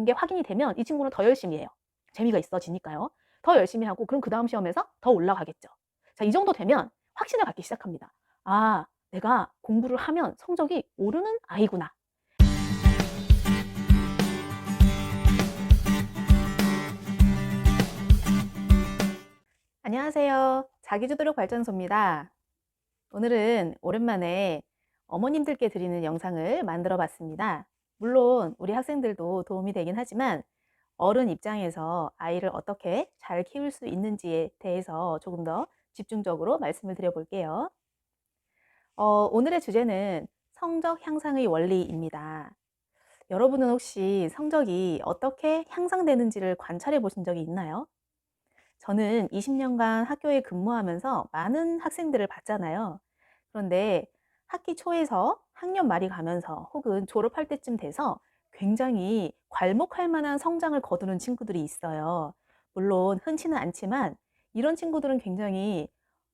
게 확인이 되면 이 친구는 더 열심히 해요. 재미가 있어지니까요. 더 열심히 하고 그럼 그다음 시험에서 더 올라가겠죠. 자, 이 정도 되면 확신을 갖기 시작합니다. 아, 내가 공부를 하면 성적이 오르는 아이구나. 안녕하세요. 자기주도력 발전소입니다. 오늘은 오랜만에 어머님들께 드리는 영상을 만들어 봤습니다. 물론 우리 학생들도 도움이 되긴 하지만 어른 입장에서 아이를 어떻게 잘 키울 수 있는지에 대해서 조금 더 집중적으로 말씀을 드려 볼게요. 오늘의 주제는 성적 향상의 원리입니다. 여러분은 혹시 성적이 어떻게 향상되는지를 관찰해 보신 적이 있나요? 저는 20년간 학교에 근무하면서 많은 학생들을 봤잖아요. 그런데 학기 초에서 학년 말이 가면서 혹은 졸업할 때쯤 돼서 굉장히 괄목할 만한 성장을 거두는 친구들이 있어요. 물론 흔치는 않지만 이런 친구들은 굉장히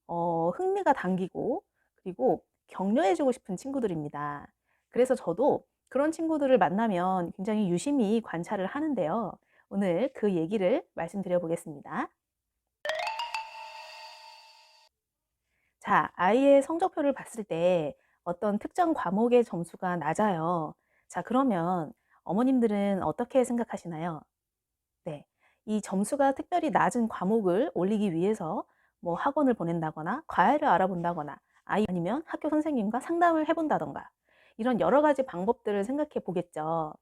흥미가 당기고 그리고 격려해주고 싶은 친구들입니다. 그래서 저도 그런 친구들을 만나면 굉장히 유심히 관찰을 하는데요. 오늘 그 얘기를 말씀드려 보겠습니다. 자, 아이의 성적표를 봤을 때 어떤 특정 과목의 점수가 낮아요. 자, 그러면 어머님들은 어떻게 생각하시나요? 네. 이 점수가 특별히 낮은 과목을 올리기 위해서 뭐 학원을 보낸다거나 과외를 알아본다거나 아니면 학교 선생님과 상담을 해본다던가 이런 여러 가지 방법들을 생각해 보겠죠.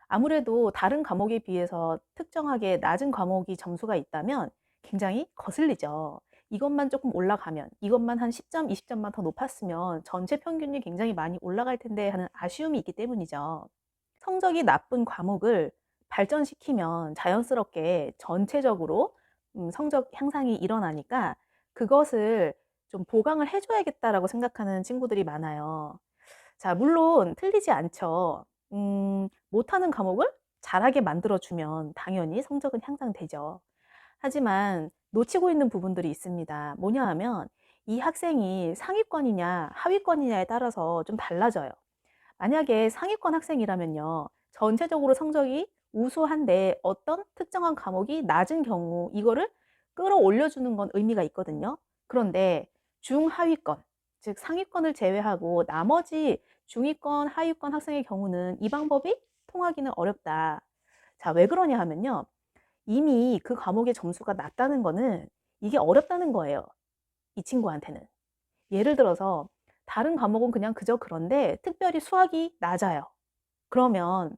아무래도 다른 과목에 비해서 특정하게 낮은 과목이 점수가 있다면 굉장히 거슬리죠. 이것만 조금 올라가면, 이것만 한 10점, 20점만 더 높았으면 전체 평균이 굉장히 많이 올라갈 텐데 하는 아쉬움이 있기 때문이죠. 성적이 나쁜 과목을 발전시키면 자연스럽게 전체적으로 성적 향상이 일어나니까 그것을 좀 보강을 해줘야겠다라고 생각하는 친구들이 많아요. 자, 물론 틀리지 않죠. 못하는 과목을 잘하게 만들어주면 당연히 성적은 향상되죠. 하지만 놓치고 있는 부분들이 있습니다. 뭐냐 하면 이 학생이 상위권이냐 하위권이냐에 따라서 좀 달라져요. 만약에 상위권 학생이라면요. 전체적으로 성적이 우수한데 어떤 특정한 과목이 낮은 경우 이거를 끌어올려주는 건 의미가 있거든요. 그런데 중하위권, 즉 상위권을 제외하고 나머지 중위권, 하위권 학생의 경우는 이 방법이 통하기는 어렵다. 자, 왜 그러냐 하면요. 이미 그 과목의 점수가 낮다는 거는 이게 어렵다는 거예요. 이 친구한테는. 예를 들어서 다른 과목은 그냥 그저 그런데 특별히 수학이 낮아요. 그러면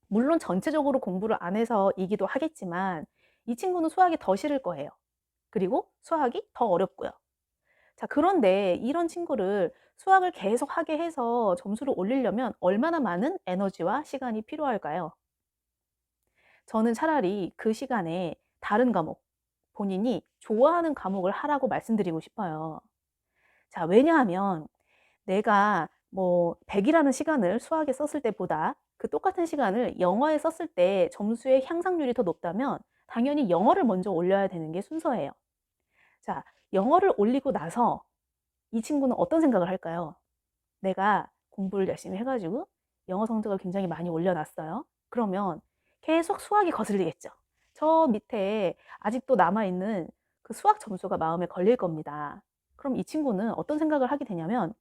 물론 전체적으로 공부를 안 해서이기도 하겠지만 이 친구는 수학이 더 싫을 거예요. 그리고 수학이 더 어렵고요. 자, 그런데 이런 친구를 수학을 계속 하게 해서 점수를 올리려면 얼마나 많은 에너지와 시간이 필요할까요? 저는 차라리 그 시간에 다른 과목, 본인이 좋아하는 과목을 하라고 말씀드리고 싶어요. 자, 왜냐하면 내가 뭐 100이라는 시간을 수학에 썼을 때보다 그 똑같은 시간을 영어에 썼을 때 점수의 향상률이 더 높다면 당연히 영어를 먼저 올려야 되는 게 순서예요. 자, 영어를 올리고 나서 이 친구는 어떤 생각을 할까요? 내가 공부를 열심히 해가지고 영어 성적을 굉장히 많이 올려놨어요. 그러면 계속 수학이 거슬리겠죠. 저 밑에 아직도 남아있는 그 수학 점수가 마음에 걸릴 겁니다. 그럼 이 친구는 어떤 생각을 하게 되냐면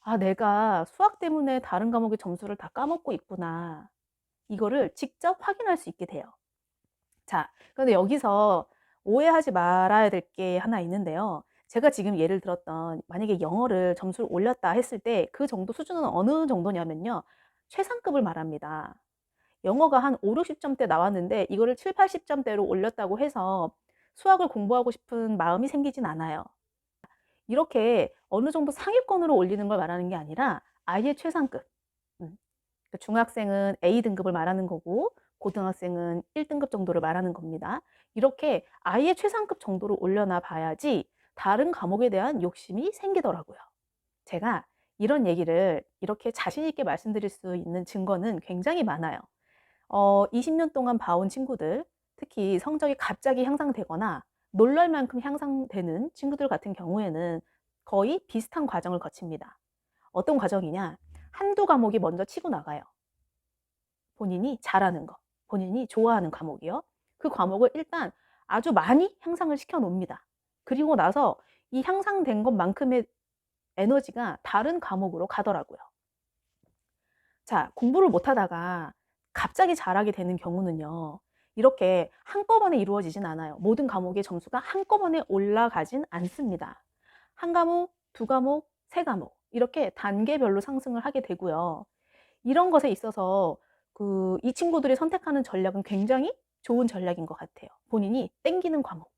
아, 내가 수학 때문에 다른 과목의 점수를 다 까먹고 있구나. 이거를 직접 확인할 수 있게 돼요. 자, 그런데 여기서 오해하지 말아야 될 게 하나 있는데요. 제가 지금 예를 들었던 만약에 영어를 점수를 올렸다 했을 때 그 정도 수준은 어느 정도냐면요. 최상급을 말합니다. 영어가 한 5, 60점대 나왔는데 이거를 7, 80점대로 올렸다고 해서 수학을 공부하고 싶은 마음이 생기진 않아요. 이렇게 어느 정도 상위권으로 올리는 걸 말하는 게 아니라 아예 최상급. 중학생은 A등급을 말하는 거고 고등학생은 1등급 정도를 말하는 겁니다. 이렇게 아예 최상급 정도로 올려놔 봐야지 다른 과목에 대한 욕심이 생기더라고요. 제가 이런 얘기를 이렇게 자신 있게 말씀드릴 수 있는 증거는 굉장히 많아요. 20년 동안 봐온 친구들, 특히 성적이 갑자기 향상되거나 놀랄 만큼 향상되는 친구들 같은 경우에는 거의 비슷한 과정을 거칩니다. 어떤 과정이냐? 한두 과목이 먼저 치고 나가요. 본인이 잘하는 거. 본인이 좋아하는 과목이요. 그 과목을 일단 아주 많이 향상을 시켜 놓습니다. 그리고 나서 이 향상된 것만큼의 에너지가 다른 과목으로 가더라고요. 자, 공부를 못하다가 갑자기 잘하게 되는 경우는요. 이렇게 한꺼번에 이루어지진 않아요. 모든 과목의 점수가 한꺼번에 올라가진 않습니다. 한 과목, 두 과목, 세 과목 이렇게 단계별로 상승을 하게 되고요. 이런 것에 있어서 이 친구들이 선택하는 전략은 굉장히 좋은 전략인 것 같아요. 본인이 땡기는 과목.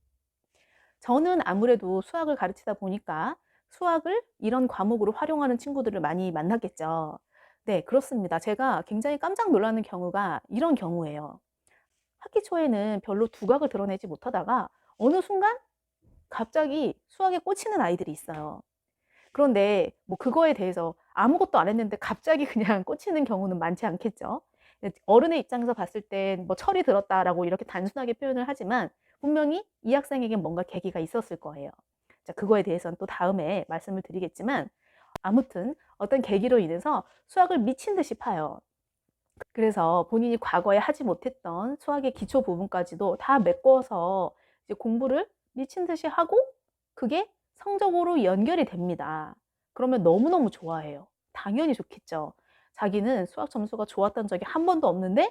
저는 아무래도 수학을 가르치다 보니까 수학을 이런 과목으로 활용하는 친구들을 많이 만났겠죠. 네, 그렇습니다. 제가 굉장히 깜짝 놀라는 경우가 이런 경우예요. 학기 초에는 별로 두각을 드러내지 못하다가 어느 순간 갑자기 수학에 꽂히는 아이들이 있어요. 그런데 뭐 그거에 대해서 아무것도 안 했는데 갑자기 그냥 꽂히는 경우는 많지 않겠죠. 어른의 입장에서 봤을 땐 뭐 철이 들었다라고 이렇게 단순하게 표현을 하지만 분명히 이 학생에겐 뭔가 계기가 있었을 거예요. 자, 그거에 대해서는 또 다음에 말씀을 드리겠지만 아무튼 어떤 계기로 인해서 수학을 미친 듯이 파요. 그래서 본인이 과거에 하지 못했던 수학의 기초 부분까지도 다 메꿔서 이제 공부를 미친 듯이 하고 그게 성적으로 연결이 됩니다. 그러면 너무너무 좋아해요. 당연히 좋겠죠. 자기는 수학 점수가 좋았던 적이 한 번도 없는데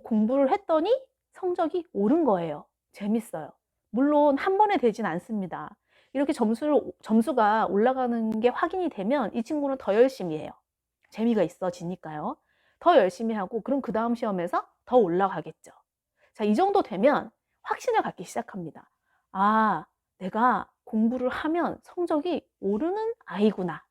공부를 했더니 성적이 오른 거예요. 재밌어요. 물론 한 번에 되진 않습니다. 이렇게 점수가 올라가는 게 확인이 되면 이 친구는 더 열심히 해요. 재미가 있어지니까요. 더 열심히 하고 그럼 그다음 시험에서 더 올라가겠죠. 자, 이 정도 되면 확신을 갖기 시작합니다. 아, 내가 공부를 하면 성적이 오르는 아이구나.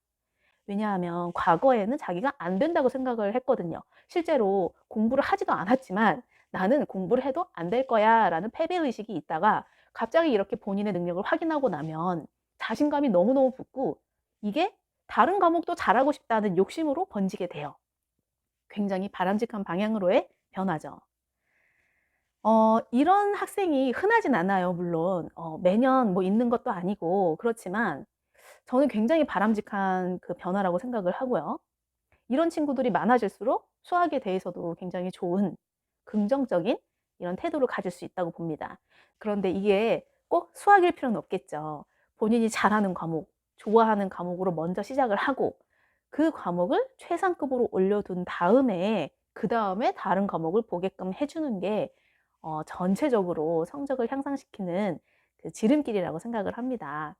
왜냐하면 과거에는 자기가 안 된다고 생각을 했거든요. 실제로 공부를 하지도 않았지만 나는 공부를 해도 안 될 거야 라는 패배의식이 있다가 갑자기 이렇게 본인의 능력을 확인하고 나면 자신감이 너무너무 붙고 이게 다른 과목도 잘하고 싶다는 욕심으로 번지게 돼요. 굉장히 바람직한 방향으로의 변화죠. 이런 학생이 흔하진 않아요, 물론. 매년 뭐 있는 것도 아니고, 그렇지만 저는 굉장히 바람직한 그 변화라고 생각을 하고요. 이런 친구들이 많아질수록 수학에 대해서도 굉장히 좋은 긍정적인 이런 태도를 가질 수 있다고 봅니다. 그런데 이게 꼭 수학일 필요는 없겠죠. 본인이 잘하는 과목, 좋아하는 과목으로 먼저 시작을 하고 그 과목을 최상급으로 올려둔 다음에 그 다음에 다른 과목을 보게끔 해주는 게 전체적으로 성적을 향상시키는 그 지름길이라고 생각을 합니다.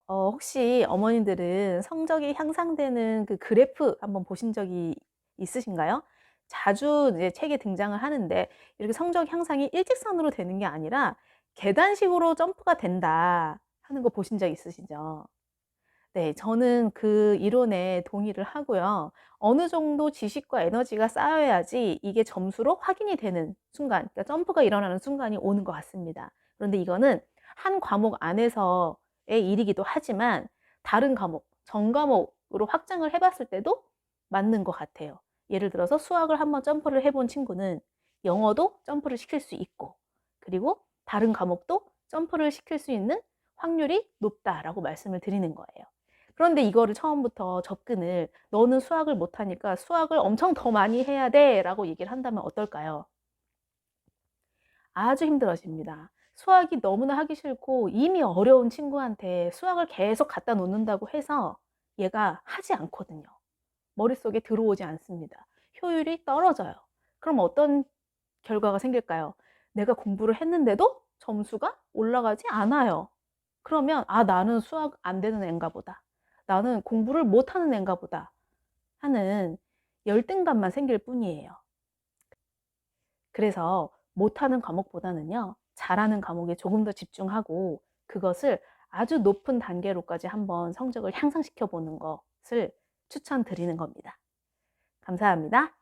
혹시 어머님들은 성적이 향상되는 그 그래프 한번 보신 적이 있으신가요? 자주 이제 책에 등장을 하는데 이렇게 성적 향상이 일직선으로 되는 게 아니라 계단식으로 점프가 된다 하는 거 보신 적 있으시죠? 네, 저는 그 이론에 동의를 하고요. 어느 정도 지식과 에너지가 쌓여야지 이게 점수로 확인이 되는 순간, 그러니까 점프가 일어나는 순간이 오는 것 같습니다. 그런데 이거는 한 과목 안에서의 일이기도 하지만 다른 과목, 전 과목으로 확장을 해봤을 때도 맞는 것 같아요. 예를 들어서 수학을 한번 점프를 해본 친구는 영어도 점프를 시킬 수 있고, 그리고 다른 과목도 점프를 시킬 수 있는 확률이 높다라고 말씀을 드리는 거예요. 그런데 이거를 처음부터 접근을 너는 수학을 못하니까 수학을 엄청 더 많이 해야 돼 라고 얘기를 한다면 어떨까요? 아주 힘들어집니다. 수학이 너무나 하기 싫고 이미 어려운 친구한테 수학을 계속 갖다 놓는다고 해서 얘가 하지 않거든요. 머릿속에 들어오지 않습니다. 효율이 떨어져요. 그럼 어떤 결과가 생길까요? 내가 공부를 했는데도 점수가 올라가지 않아요. 그러면 나는 수학 안 되는 앤가 보다. 나는 공부를 못하는 앤가 보다 하는 열등감만 생길 뿐이에요. 그래서 못하는 과목보다는요, 잘하는 과목에 조금 더 집중하고 그것을 아주 높은 단계로까지 한번 성적을 향상시켜 보는 것을 추천드리는 겁니다. 감사합니다.